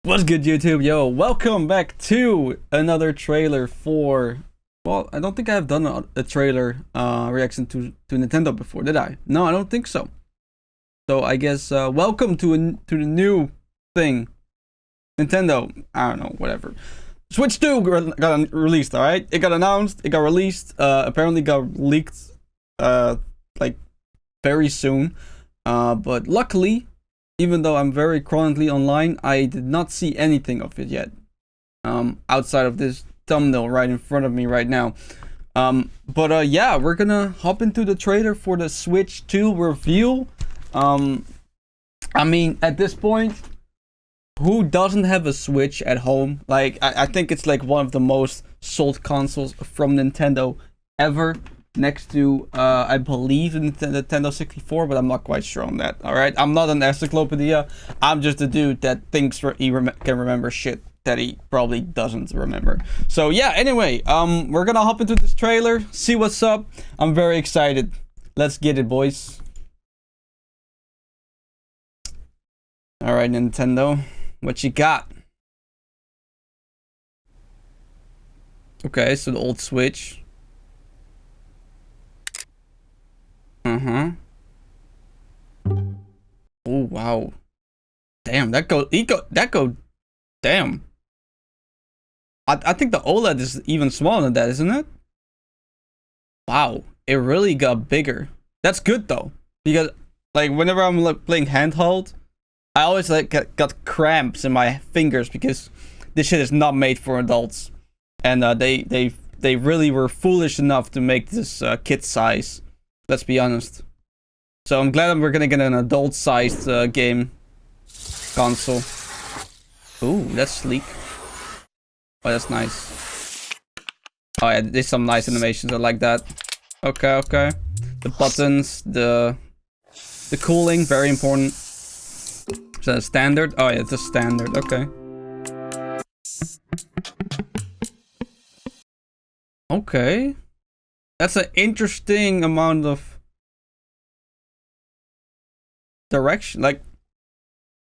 What's good, YouTube? Yo, welcome back to another trailer for... Well, I don't think I've done a trailer reaction to Nintendo before, did I? No, I don't think so. So I guess welcome to the new thing. Nintendo, I don't know, whatever. Switch 2 got released, alright? It got announced, it got released, apparently got leaked like very soon. But luckily, even though I'm very chronically online, I did not see anything of it yet. Outside of this thumbnail right in front of me right now. Yeah, we're gonna hop into the trailer for the Switch 2 review. I mean, at this point, who doesn't have a Switch at home? Like, I think it's like one of the most sold consoles from Nintendo ever. Next to, I believe, the Nintendo 64, but I'm not quite sure on that, alright? I'm not an encyclopedia. I'm just a dude that thinks he can remember shit that he probably doesn't remember. So, yeah, anyway, we're gonna hop into this trailer, see what's up. I'm very excited. Let's get it, boys. Alright, Nintendo, what you got? Okay, so the old Switch. Oh wow. Damn, damn. I think the OLED is even smaller than that, isn't it? Wow, it really got bigger. That's good though, because like whenever I'm like playing handheld, I always like got cramps in my fingers because this shit is not made for adults, and they really were foolish enough to make this kid size. Let's be honest. So I'm glad we're gonna get an adult-sized game console. Ooh, that's sleek. Oh, that's nice. Oh yeah, there's some nice animations. I like that. Okay, okay. The buttons, the cooling, very important. Is that a standard? Oh yeah, it's a standard. Okay. Okay. That's an interesting amount of direction. Like,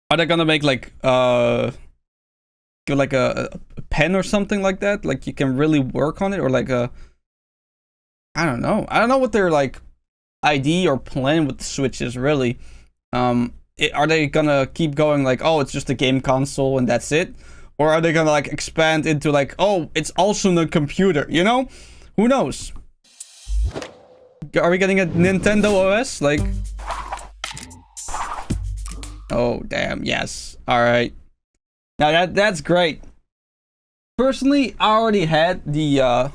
are they gonna make like give like a pen or something like that? Like you can really work on it, or like a I don't know. I don't know what their like idea or plan with the Switch is really. Are they gonna keep going like, oh, it's just a game console and that's it, or are they gonna like expand into like, oh, it's also a computer? You know, who knows? Are we getting a Nintendo OS? Like, oh damn, yes. All right. Now that's great. Personally, I already had the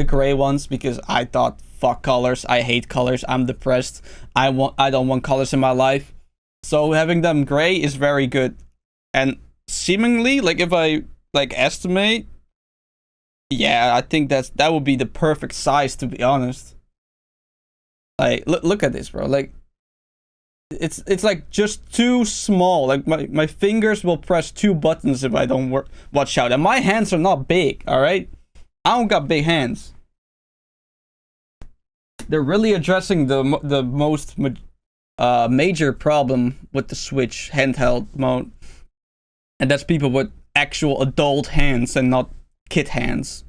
gray ones because I thought, fuck colors. I hate colors. I'm depressed. I don't want colors in my life. So having them gray is very good. And seemingly, like if I like estimate, yeah, I think that would be the perfect size, to be honest. Like, look at this, bro. Like, it's like just too small. Like my fingers will press 2 buttons if I don't watch out. And my hands are not big, all right? I don't got big hands. They're really addressing the most major problem with the Switch handheld mode, and that's people with actual adult hands and not kid hands.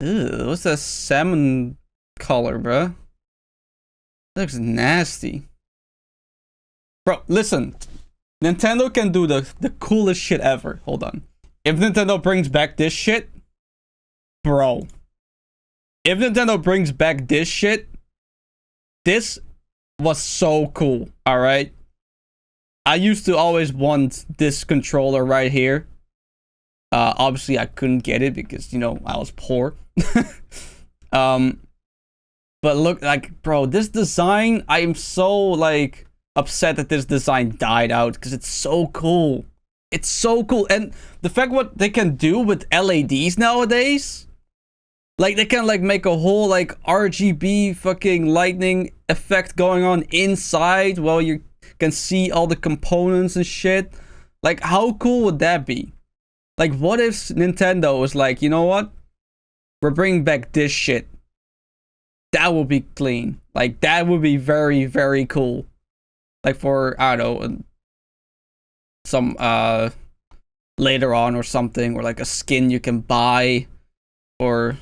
Ew, what's that salmon color, bro? That looks nasty. Bro, listen. Nintendo can do the coolest shit ever. Hold on. If Nintendo brings back this shit, bro. If Nintendo brings back this shit, this was so cool, alright? I used to always want this controller right here. Obviously, I couldn't get it because, you know, I was poor. But look, like, bro, this design, I am so, like, upset that this design died out because it's so cool. It's so cool. And the fact what they can do with LEDs nowadays, like, they can, like, make a whole, like, RGB fucking lightning effect going on inside while you can see all the components and shit. Like, how cool would that be? Like, what if Nintendo was like, you know what? We're bringing back this shit. That would be clean. Like, that would be very, very cool. Like, for, I don't know, some, later on or something, or like a skin you can buy, or,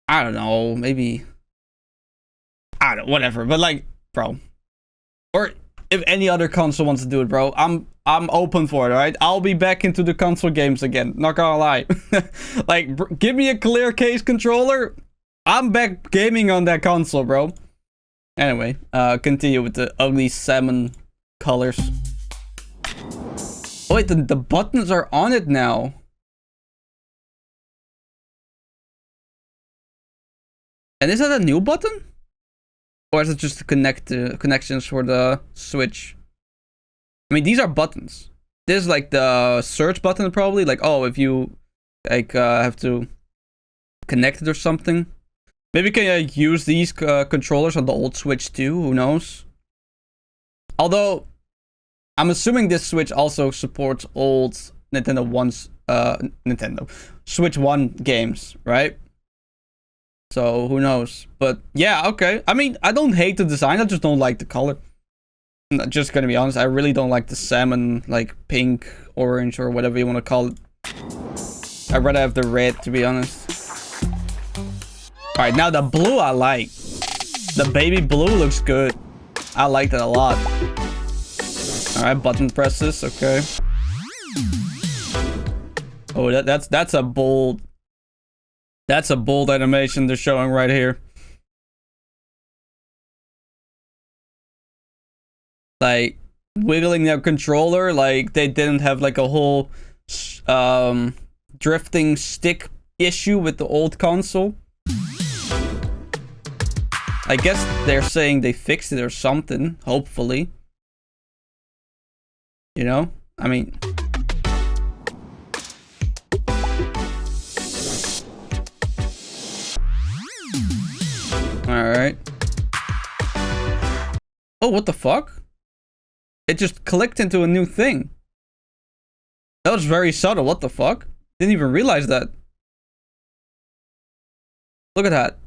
I don't know, maybe, I don't know, whatever. But, like, bro, or if any other console wants to do it, bro, I'm open for it, alright? I'll be back into the console games again, not gonna lie. Like, give me a clear case controller, I'm back gaming on that console, bro. Anyway, continue with the ugly salmon colors. Oh, wait, the buttons are on it now. And is that a new button? Or is it just to connect the connections for the Switch? I mean, these are buttons. This is like the search button, probably. Like, oh, if you like have to connect it or something. Maybe can I use these controllers on the old Switch too? Who knows? Although, I'm assuming this Switch also supports old Nintendo Switch 1 games, right? So, who knows? But, yeah, okay. I mean, I don't hate the design, I just don't like the color. I'm just gonna be honest, I really don't like the salmon, like, pink, orange, or whatever you want to call it. I'd rather have the red, to be honest. Alright, now the blue I like. The baby blue looks good. I like that a lot. Alright, button presses, okay. Oh, that's a bold... That's a bold animation they're showing right here. Like, wiggling their controller, like they didn't have like a whole drifting stick issue with the old console. I guess they're saying they fixed it or something, hopefully. You know? I mean... Alright. Oh, what the fuck? It just clicked into a new thing. That was very subtle, what the fuck? Didn't even realize that. Look at that.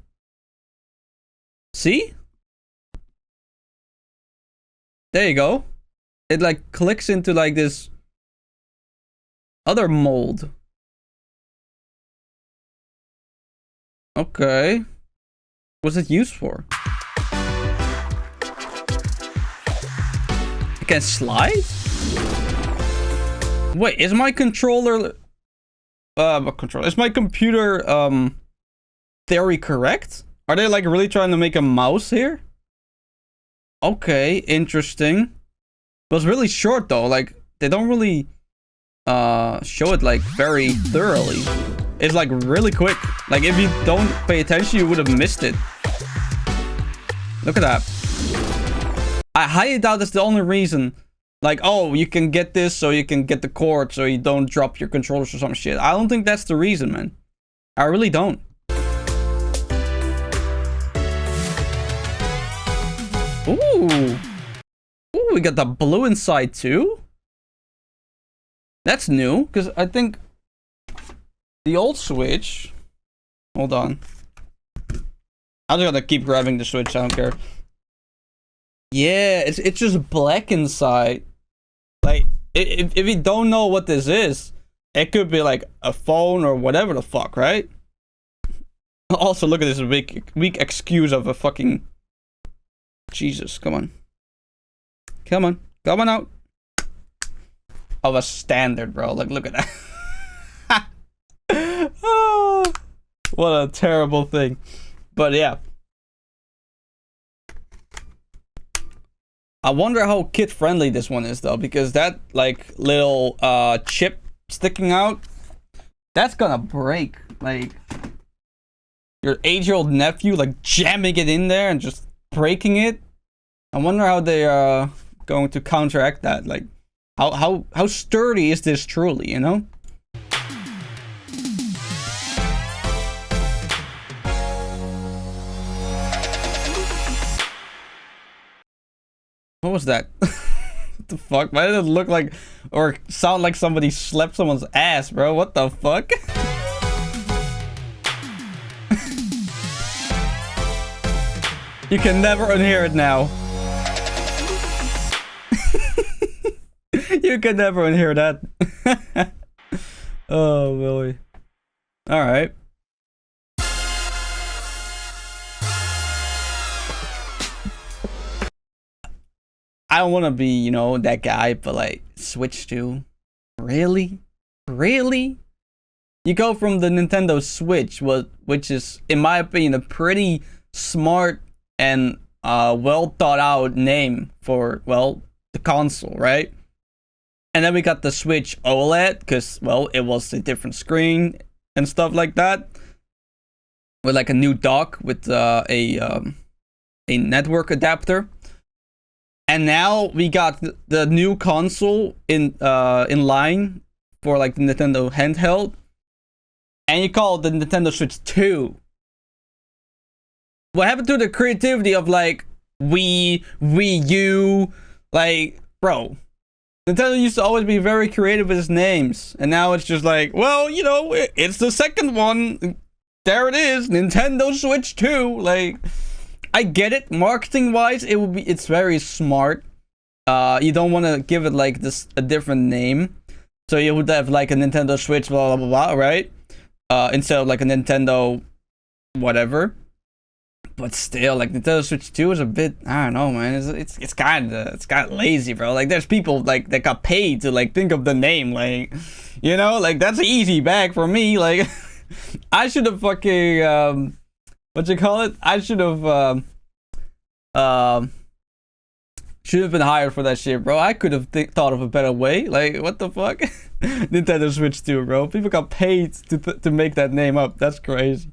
See? There you go. It like clicks into like this other mold. Okay. What's it used for? It can slide? Wait, is my controller... is my computer, theory correct? Are they like really trying to make a mouse here? Okay, interesting. It was really short though, like, they don't really, show it like very thoroughly. It's like really quick. Like, if you don't pay attention, you would have missed it. Look at that. I highly doubt that's the only reason. Like, oh, you can get this so you can get the cord so you don't drop your controllers or some shit. I don't think that's the reason, man. I really don't. Ooh. Ooh, we got the blue inside too? That's new, because I think the old Switch... Hold on. I'm just gonna keep grabbing the Switch, I don't care. Yeah, it's just black inside. Like, if you don't know what this is, it could be like a phone or whatever the fuck, right? Also, look at this weak excuse of a fucking... Jesus, come on. Come on. Come on out. Of a standard, bro. Like, look at that. Oh, what a terrible thing. But yeah. I wonder how kid-friendly this one is, though. Because that, like, little chip sticking out, that's gonna break. Like, your 8-year-old nephew, like, jamming it in there and just breaking it. I wonder how they are going to counteract that. Like, how sturdy is this truly, you know? What was that? What the fuck? Why did it look like or sound like somebody slapped someone's ass, bro? What the fuck? You can never unhear it now. You can never unhear that. Oh, Willie. Alright. I don't want to be, you know, that guy, but like, Switch 2? Really? Really? You go from the Nintendo Switch, which is, in my opinion, a pretty smart and well thought out name for, well, the console, right? And then we got the Switch OLED, because, well, it was a different screen and stuff like that. With like a new dock with a network adapter. And now we got the new console in line for like the Nintendo handheld. And you call it the Nintendo Switch 2. What happened to the creativity of like Wii U? Like, bro, Nintendo used to always be very creative with its names. And now it's just like, well, you know, it's the second one. There it is, Nintendo Switch 2. Like, I get it. Marketing wise, it's very smart. You don't want to give it like a different name. So you would have like a Nintendo Switch, blah blah blah, right? Instead of like a Nintendo whatever. But still, like, Nintendo Switch 2 is a bit, I don't know, man. It's kind of lazy, bro. Like, there's people like that got paid to like think of the name, like, you know, like that's an easy bag for me. Like, I should have fucking what you call it? I should have been hired for that shit, bro. I could have thought of a better way. Like, what the fuck? Nintendo Switch 2, bro. People got paid to make that name up. That's crazy.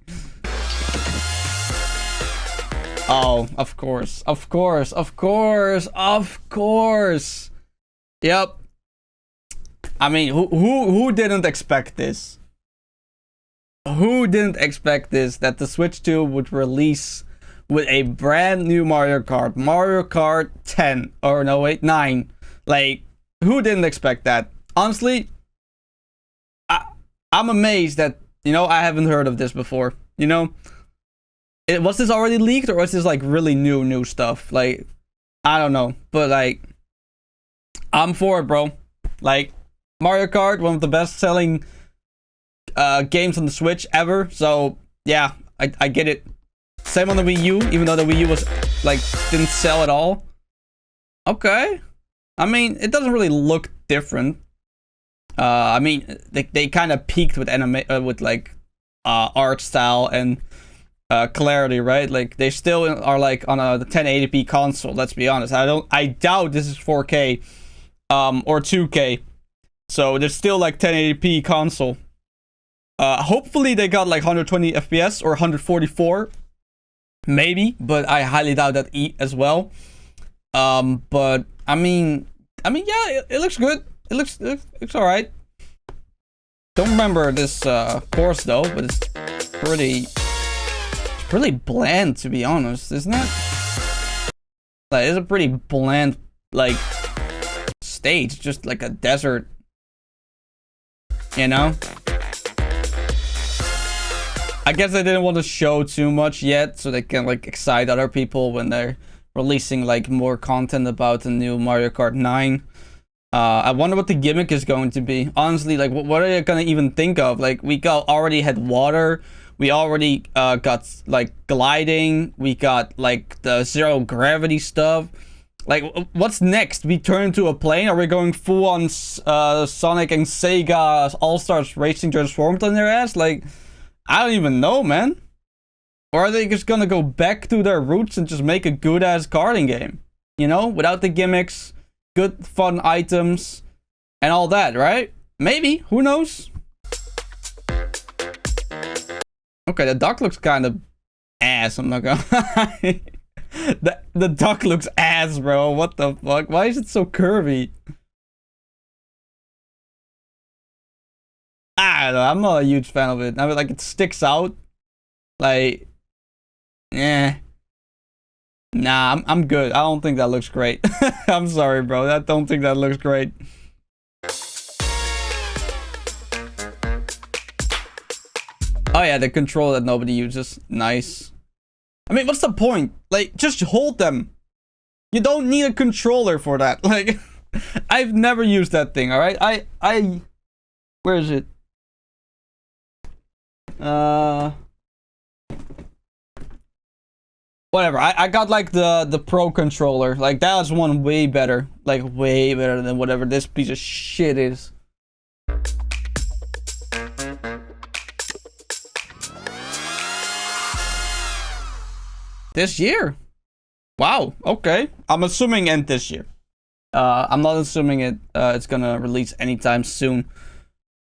Oh, of course. Of course. Of course. Of course. Yep. I mean, who didn't expect this? Who didn't expect this? That the Switch 2 would release with a brand new Mario Kart. Mario Kart 10. Or no, wait, 9. Like, who didn't expect that? Honestly, I'm amazed that, you know, I haven't heard of this before. You know? Was this already leaked, or was this like really new stuff? Like, I don't know. But like, I'm for it, bro. Like, Mario Kart, one of the best selling games on the Switch ever. So yeah, I get it. Same on the Wii U, even though the Wii U was like didn't sell at all. Okay, I mean, it doesn't really look different. I mean, they kind of peaked with with like art style and clarity, right? Like, they still are like on a 1080p console. Let's be honest. I doubt this is 4K or 2K. So there's still like 1080p console. Hopefully they got like 120 FPS or 144, maybe, but I highly doubt that as well. But I mean, yeah, it looks good. It looks all right. Don't remember this course though, but it's pretty bland, to be honest, isn't it? Like, it's a pretty bland like stage, just like a desert, you know? I guess they didn't want to show too much yet, so they can like excite other people when they're releasing like more content about the new Mario Kart 9. I wonder what the gimmick is going to be. Honestly, like, what are they gonna even think of? Like, we already had water. We already got like gliding. We got like the zero gravity stuff. Like, what's next? We turn into a plane? Are we going full on Sonic and Sega All-Stars Racing Transformed on their ass? Like, I don't even know, man. Or are they just gonna go back to their roots and just make a good ass karting game? You know, without the gimmicks, good fun items, and all that, right? Maybe. Who knows? Okay, the duck looks kind of ass, I'm not gonna lie. The duck looks ass, bro. What the fuck? Why is it so curvy? I don't know. I'm not a huge fan of it. I mean, like, it sticks out. Like, eh. Nah, I'm good. I don't think that looks great. I'm sorry, bro. I don't think that looks great. Oh yeah, the control that nobody uses. Nice. I mean, what's the point? Like, just hold them. You don't need a controller for that. Like, I've never used that thing, alright? Where is it? Whatever. I got like the Pro controller. Like, that was one way better. Like, way better than whatever this piece of shit is. This year? Wow, okay. I'm assuming end this year. I'm not assuming it's gonna release anytime soon.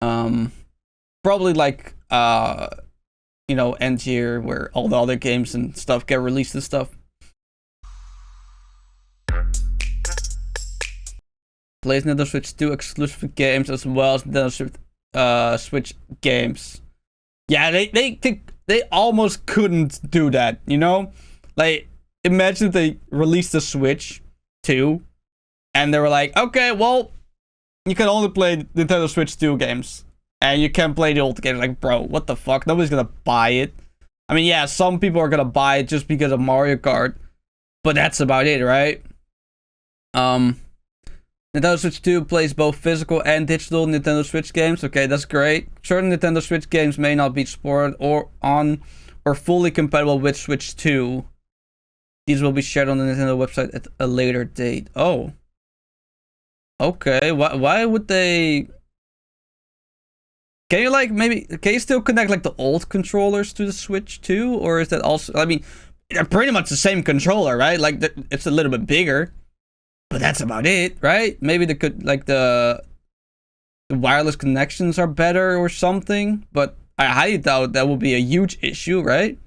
Probably like you know, end year where all the other games and stuff get released and stuff. Plays Nintendo Switch 2 exclusive games as well as Nintendo Switch games. Yeah, they almost couldn't do that, you know? Like, imagine if they released the Switch 2 and they were like, okay, well, you can only play Nintendo Switch 2 games. And you can't play the old games. Like, bro, what the fuck? Nobody's gonna buy it. I mean, yeah, some people are gonna buy it just because of Mario Kart. But that's about it, right? Nintendo Switch 2 plays both physical and digital Nintendo Switch games. Okay, that's great. Certain Nintendo Switch games may not be supported or fully compatible with Switch 2. These will be shared on the Nintendo website at a later date. Oh. Okay, why would they... Can you like can you still connect like the old controllers to the Switch 2? Or is that also... I mean, they're pretty much the same controller, right? Like, it's a little bit bigger. But that's about it, right? Maybe the wireless connections are better or something. But I highly doubt that will be a huge issue, right?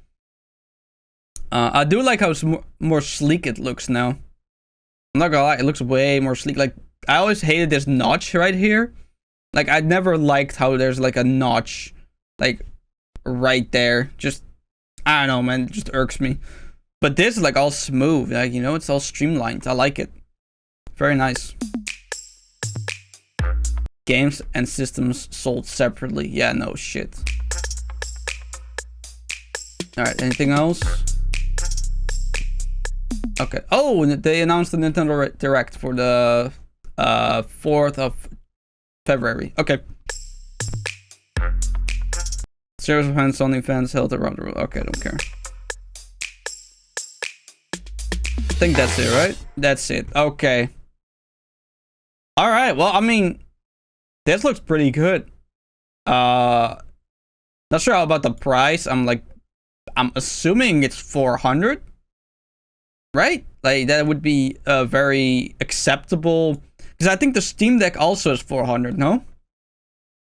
I do like how more sleek it looks now. I'm not gonna lie, it looks way more sleek. Like, I always hated this notch right here. Like, I never liked how there's like a notch, like, right there. Just, I don't know, man, it just irks me. But this is like all smooth, like, you know, it's all streamlined. I like it. Very nice. Games and systems sold separately. Yeah, no shit. Alright, anything else? Okay. Oh, they announced the Nintendo Direct for the 4th of February. Okay. Series of fans, Sony fans held around the world. Okay, I don't care. I think that's it, right? That's it. Okay. Alright, well, I mean, this looks pretty good. Not sure how about the price. I'm assuming it's 400. Right? Like, that would be very acceptable. Because I think the Steam Deck also is 400, no?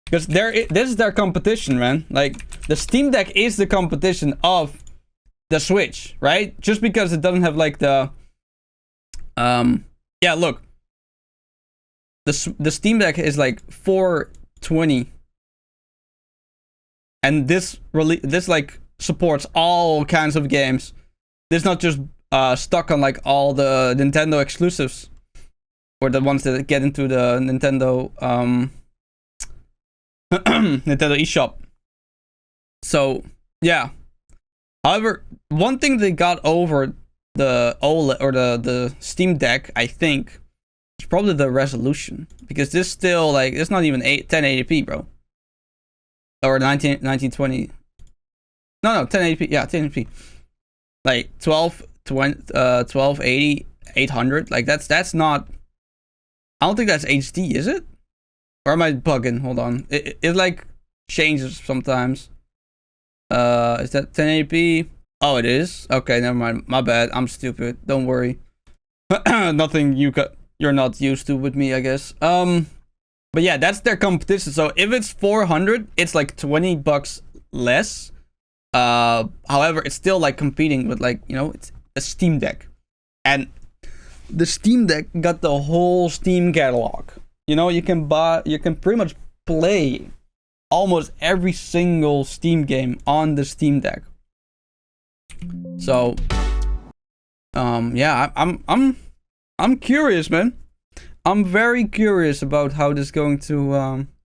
Because this is their competition, man. Like, the Steam Deck is the competition of the Switch, right? Just because it doesn't have, like, the... Yeah, look. The Steam Deck is, like, 420. And this, like, supports all kinds of games. This is not just... stuck on like all the Nintendo exclusives, or the ones that get into the Nintendo Nintendo eShop. So yeah. However, one thing they got over the OLED or the Steam Deck, I think, is probably the resolution, because this still like it's not even 1080p, bro, or 1920. No, 1080p. Yeah, 1080p. Like 1280 800, like that's not, I don't think that's HD, is it? Or am I bugging? Hold on, it like changes sometimes. Is that 1080p? Oh, it is. Okay, never mind, my bad, I'm stupid, don't worry. Nothing you're not used to with me, I guess. But yeah, that's their competition. So if it's 400, it's like $20 less. However, it's still like competing with, like, you know, it's a Steam Deck, and the Steam Deck got the whole Steam catalog. You know, you can pretty much play almost every single Steam game on the Steam Deck. So, yeah, I'm curious, man. I'm very curious about how this is going to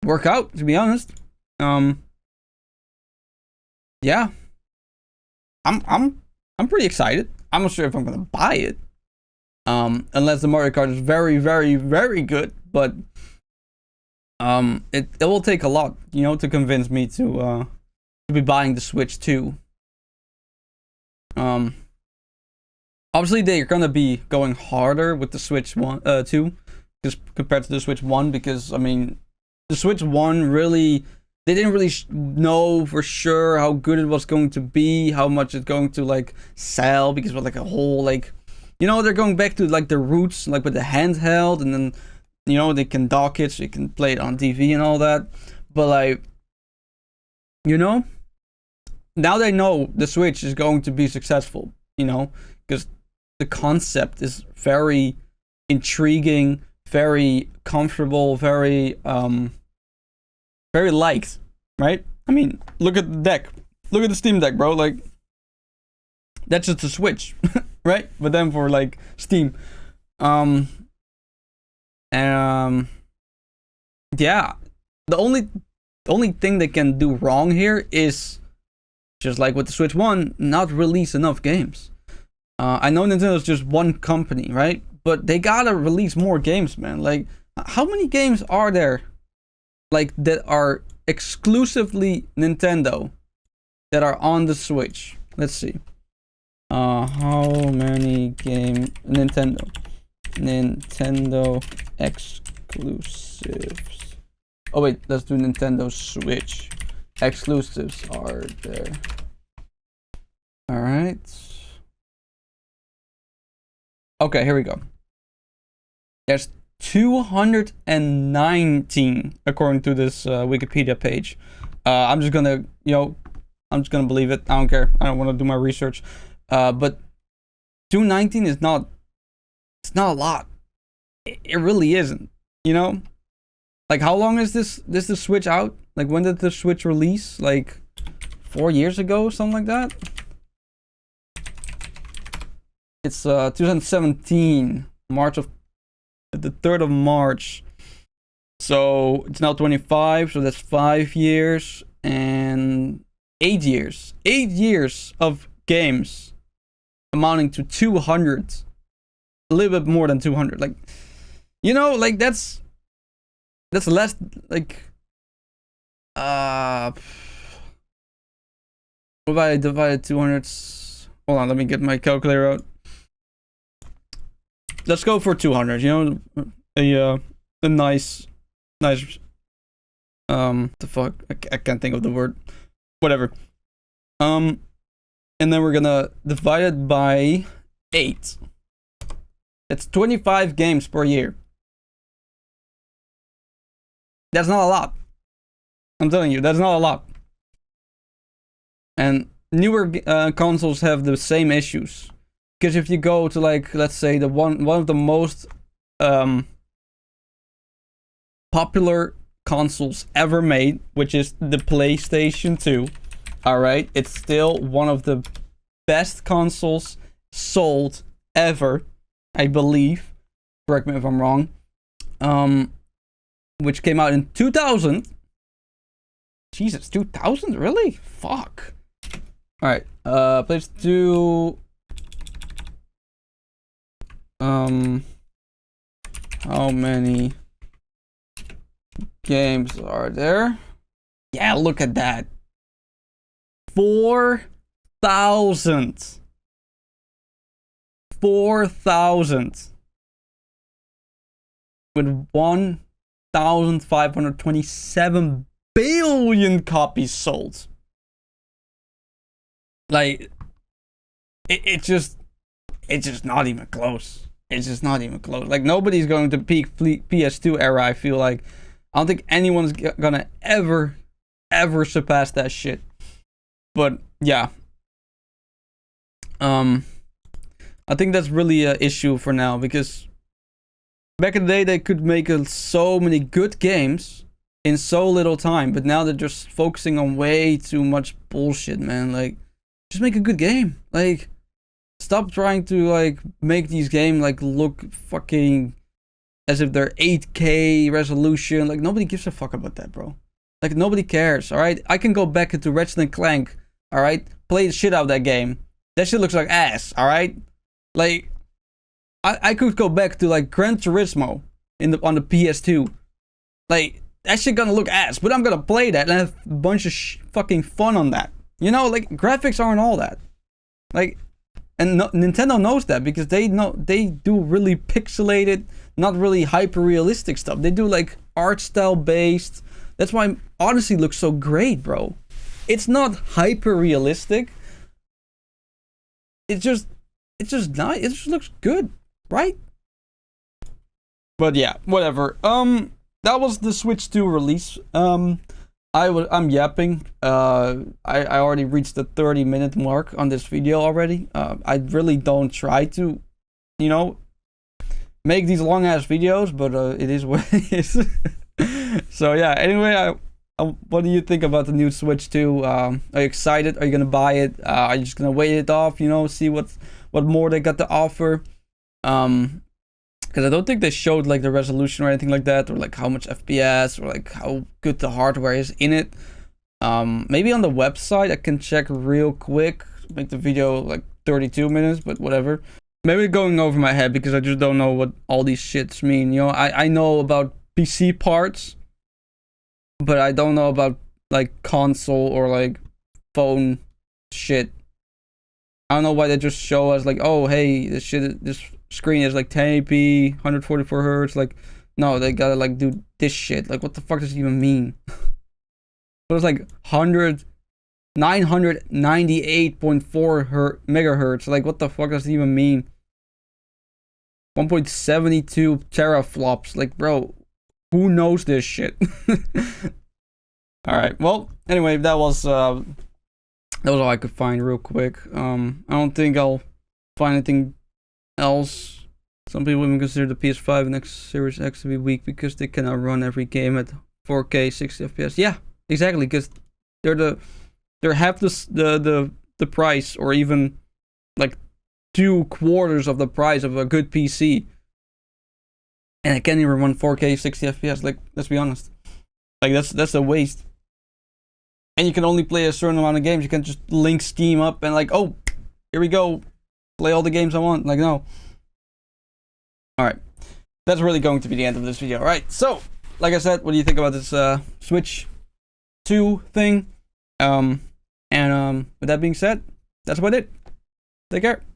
work out, to be honest. yeah, I'm pretty excited. I'm not sure if I'm gonna buy it, unless the Mario Kart is very, very, very good. But it will take a lot, you know, to convince me to be buying the Switch 2. Obviously they're gonna be going harder with the Switch 2, just compared to the Switch 1, because I mean, the Switch 1 really, they didn't really know for sure how good it was going to be, how much it's going to like sell, because it was like a whole like, you know, they're going back to like the roots, like with the handheld, and then, you know, they can dock it so you can play it on TV and all that. But like, you know, now they know the Switch is going to be successful, you know, because the concept is very intriguing, very comfortable, very very liked, right? I mean, look at the deck. Look at the Steam Deck, bro. Like, that's just a Switch, right? But then for like Steam. Yeah. The only thing they can do wrong here is, just like with the Switch 1, not release enough games. I know Nintendo's just one company, right? But they gotta release more games, man. Like, how many games are there, like, that are exclusively Nintendo, that are on the Switch? Let's see. How many Nintendo exclusives? Oh wait, let's do Nintendo Switch exclusives are there. All right. Okay, here we go. There's 219 according to this Wikipedia page. I'm just gonna, you know, I'm just gonna believe it. I don't care. I don't want to do my research. But 219 is not. It's not a lot. It really isn't. You know, like, how long is this the Switch out? Like, when did the Switch release? Like 4 years ago, something like that. It's 2017, March of the 3rd of March. So it's now 25, so that's 5 years and 8 years. 8 years of games amounting to 200. A little bit more than 200. Like, you know, like that's less, like, what if I divided 200? Hold on, let me get my calculator out. Let's go for 200. You know, a nice, the fuck, I can't think of the word. Whatever. And then we're gonna divide it by 8. That's 25 games per year. That's not a lot. I'm telling you, that's not a lot. And newer consoles have the same issues. Because if you go to, like, let's say the one of the most popular consoles ever made, which is the PlayStation 2, all right, it's still one of the best consoles sold ever, I believe. Correct me if I'm wrong. Which came out in 2000. Jesus, 2000? Really? Fuck. All right. Let's do. How many games are there? Yeah, look at that. 4,000. 4,000. With 1,527 billion copies sold. Like, it's just not even close. It's just not even close. Like, nobody's going to peak PS2 era, I feel like. I don't think anyone's gonna ever surpass that shit. But yeah, I think that's really an issue for now, because back in the day they could make so many good games in so little time, but now they're just focusing on way too much bullshit, man. Like, just make a good game. Like, stop trying to, like, make these games, like, look fucking as if they're 8K resolution. Like, nobody gives a fuck about that, bro. Like, nobody cares, alright? I can go back into Ratchet & Clank All right, play the shit out of that game. That shit looks like ass. All right, like I could go back to like Gran Turismo on the PS2. Like that shit gonna look ass, but I'm gonna play that and have a bunch of fucking fun on that. You know, like graphics aren't all that. Like, and Nintendo knows that because they do really pixelated, not really hyper realistic stuff. They do like art style based. That's why Odyssey looks so great, bro. It's not hyper realistic. It's just nice. It just looks good, right? But yeah, whatever. That was the Switch 2 release. I'm yapping. I already reached the 30-minute mark on this video already. I really don't try to, you know, make these long ass videos, but it is what it is. So yeah. Anyway, what do you think about the new Switch 2? Are you excited? Are you gonna buy it? Are you just gonna wait it off? You know, see what more they got to offer. Because I don't think they showed like the resolution or anything like that, or like how much FPS or like how good the hardware is in it. Maybe on the website I can check real quick, make the video like 32 minutes, but whatever. Maybe going over my head because I just don't know what all these shits mean. You know, I know about PC parts, but I don't know about like console or like phone shit. I don't know why they just show us like, oh hey, this screen is like 1080p, 144 hertz. Like, no, they gotta like do this shit. Like, what the fuck does it even mean? So it's like 998.4 megahertz. Like, what the fuck does it even mean? 1.72 teraflops. Like, bro, who knows this shit? All right. Well, anyway, that was all I could find real quick. I don't think I'll find anything else. Some people even consider the PS5 and X Series X to be weak because they cannot run every game at 4K 60 FPS. Yeah, exactly, because they're half the price, or even like 2/4 of the price of a good PC, and it can't even run 4K 60 FPS. Like, let's be honest, like that's a waste. And you can only play a certain amount of games. You can't just link Steam up and like, oh, here we go, play all the games I want. Like, no. Alright, that's really going to be the end of this video. Alright, so, like I said, what do you think about this Switch 2 thing? With that being said, that's about it. Take care.